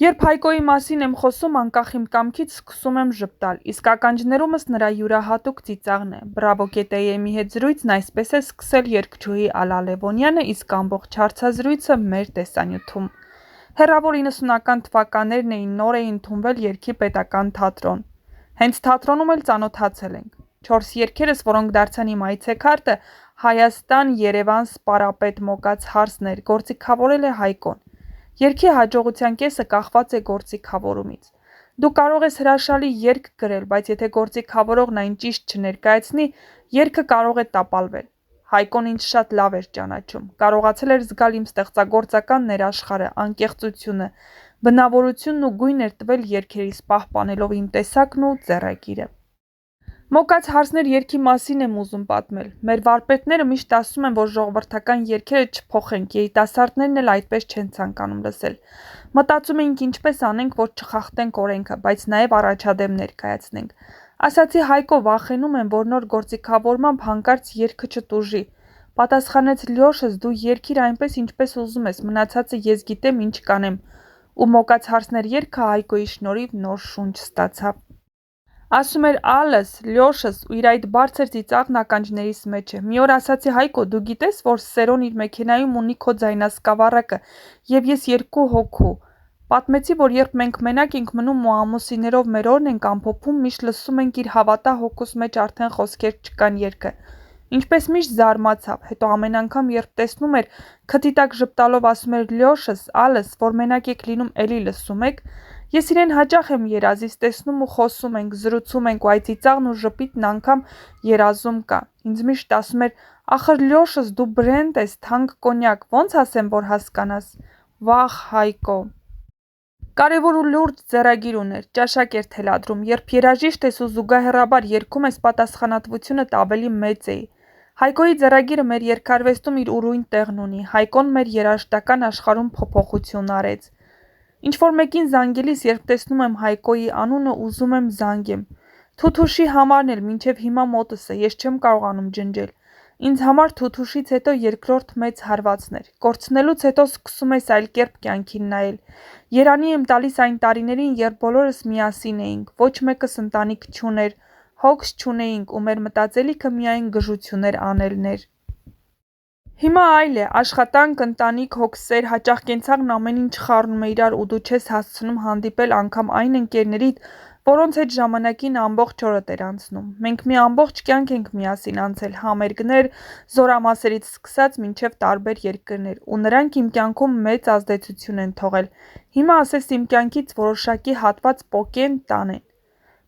Երբ Հայկոյի մասին եմ խոսում, անկախ իմ կամքից սկսում եմ ժպտալ, իսկ ականջներումս նրա յուրահատուկ ծիծաղն է։ Բրավո KTM-ի հետ զրույցն այսպես է սկսել երգչուհի Ալա Լևոնյանը, իսկ ամբողջ հարցազրույցը մեր տեսանյութում։ Հեռավոր 90-ական թվականներն էին, նոր էին ընդունվել երգի պետական թատրոն։ Հենց թատրոնում էլ ծանոթացել ենք։ 4 երգերս, որոնք դարձան իմ այցեքարտը, Հայաստան-Երևան սպարապետ մոկած հարսն էր, գործիքավորել է Հայկոն։ Երգի հաջողության կեսը կախված է գործիքավորումից։ Դու կարող ես հրաշալի երգ գրել, բայց եթե գործիքավորողն այն ճիշտ չներկայացնի, երգը կարող է տապալվել։ Հայկոն ինձ շատ լավ էր ճանաչում, կարողացել էր զգալ իմ ստեղծագործական ներաշխարհը, անկեղծությունը, բնավորությունն ու գույն էր տվել երգերիս, պահպանելով իմ տեսակն ու ձեռագիրը։ Մոկած հարսներ երգի մասին եմ ուզում պատմել։ Մեր վարպետները միշտ ասում են, որ ժողովրդական երգերը չփոխենք, երիտասարդներն էլ այդպես չեն ցանկանում լսել։ Մտածում էինք ինչպես անենք, որ չխախտենք օրենքը, բայց նաև առաջադեմ ներկայացնենք։ Ասացի Հայկո, վախենում եմ, որ նոր գործիքավորմամբ հանկարծ երգը չտուժի։ Պատասխանեց Լյոշս, դու երգիր այնպես, ինչպես ուզում ես, մնացածը ես գիտեմ ինչ կանեմ։ Ու մոկած հարսներ երգը Հայկոյի շնորհիվ նոր շունչ ստացավ։ Ասում էր Ալս, Լյոշս ու իր այդ բարձր ծիծաղն ականջներիս մեջ է։ Մի օր ասացի Հայկո, դու գիտես, որ Սերոն իր մեքենայում ունի քո ձայնասկավառակը, եւ ես 2 հոգու։ Պատմեցի, որ երբ մենք մենակ ենք մնում ու ամուսիններով մեր օրն ենք ամփոփում, միշտ լսում ենք իր հավատա հոգուս մեջ արդեն խոսքեր չկան երգը։ Ինչպես միշտ զարմացավ, հետո ամեն անգամ երբ տեսնում էր, քթի տակ ժպտալով ասում էր Լյոշս, Ալս, որ մենակ եք լինում, էլի լսում եք։ Ես իրեն հաճախ եմ երազից տեսնում ու խոսում ենք, զրուցում ենք ու այդ ծիծաղն ու ժպիտն անգամ երազում կա։ Ինձ միշտ ասում էր, ախր Լյոշս, դու բրենդ ես, թանկ կոնյակ, ոնց ասեմ, որ հասկանաս։ Վախ, Հայկո։ Կարևոր ու լուրջ ձեռագիր ուներ, ճաշակ էր թելադրում, երբ երաժիշտ ես ու զուգահեռաբար երգում ես, պատասխանատվությունդ ավելի մեծ է։ Հայկոյի ձեռագիրը մեր երգարվեստում իր ուրույն տեղն ունի, Հայկոն մեր երաժշտական աշխարհում փոփոխություն արեց։ Ինչ-որ մեկին զանգելիս, երբ տեսնում եմ Հայկոյի անունը, ուզում եմ զանգեմ։ Թութուշի համարն էլ մինչև հիմա մոտս է, ես չեմ կարողանում ջնջել։ Ինձ համար Թութուշից հետո երկրորդ մեծ հարվածն էր։ Կորցնելուց հետո սկսում ես այլ կերպ կյանքին նայել։ Երանի եմ տալիս այն տարիներին, երբ բոլորս միասին էինք, ոչ մեկս ընտանիք չուներ, հոգս չունեինք ու մեր մտածելիքը միայն գժություններ անելն էր։ Հիմա այլ է, աշխատանք, ընտանիք, հոգսեր, հաճախ կենցաղն ամեն ինչ խառնում է իրար ու դու չես հասցնում հանդիպել անգամ այն ընկերներիդ, որոնց հետ ժամանակին ամբողջ օրդ էր անցնում։ Մենք մի ամբողջ կյանք ենք միասին անցել, համերգներ, զորամասերից սկսած մինչև տարբեր երկրներ, ու նրանք իմ կյանքում մեծ ազդեցություն են թողել։ Հիմա ասես իմ կյանքից որոշակի հատված պոկեն, տանեն։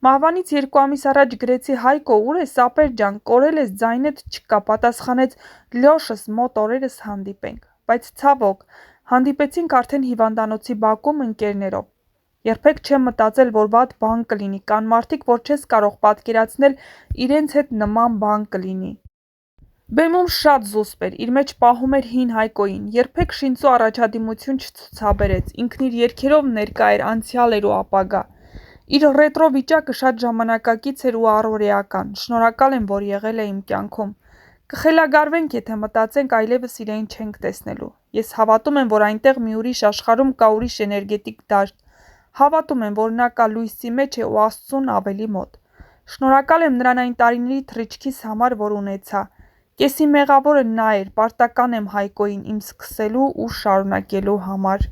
Մահվանից 2 ամիս առաջ գրեցի Հայկո, ուր ես ապեր ջան, կորել ես, ձայնդ չկա, պատասխանեց Լյոշս, մոտ օրերս հանդիպենք, բայց ցավոք, հանդիպեցինք արդեն հիվանդանոցի բակում ընկերներով։ Երբեք չեմ մտածել, որ վատ բան կլինի, կան մարդիկ, որ չես կարող պատկերացնել իրենց հետ նման բան կլինի։ Բեմում շատ զուսպ էր, իր մեջ պահում էր հին Հայկոյին, երբեք շինծու առաջադիմություն չցուցաբերեց, ինքն իր երգերով ներկա էր, անցյալ էր ու ապագա։ Իր ռետրո վիճակը շատ ժամանակակից էր ու առօրեական, շնորհակալ եմ, որ եղել է իմ կյանքում։ Կխելագարվենք, եթե մտածենք այլևս իրեն չենք տեսնելու։ Ես հավատում եմ, որ այնտեղ մի ուրիշ աշխարհում կա ուրիշ էներգետիկ դաշտ։ Հավատում եմ, որ նա կա լույսի մեջ է ու Աստծուն ավելի մոտ։ Շնորհակալ եմ նրան այն տարիների թռիչքիս համար, որ ունեցա։ Կեսի մեղավորը նա էր, պարտական եմ Հայկոյին իմ սկսելու ու շարունակելու համար։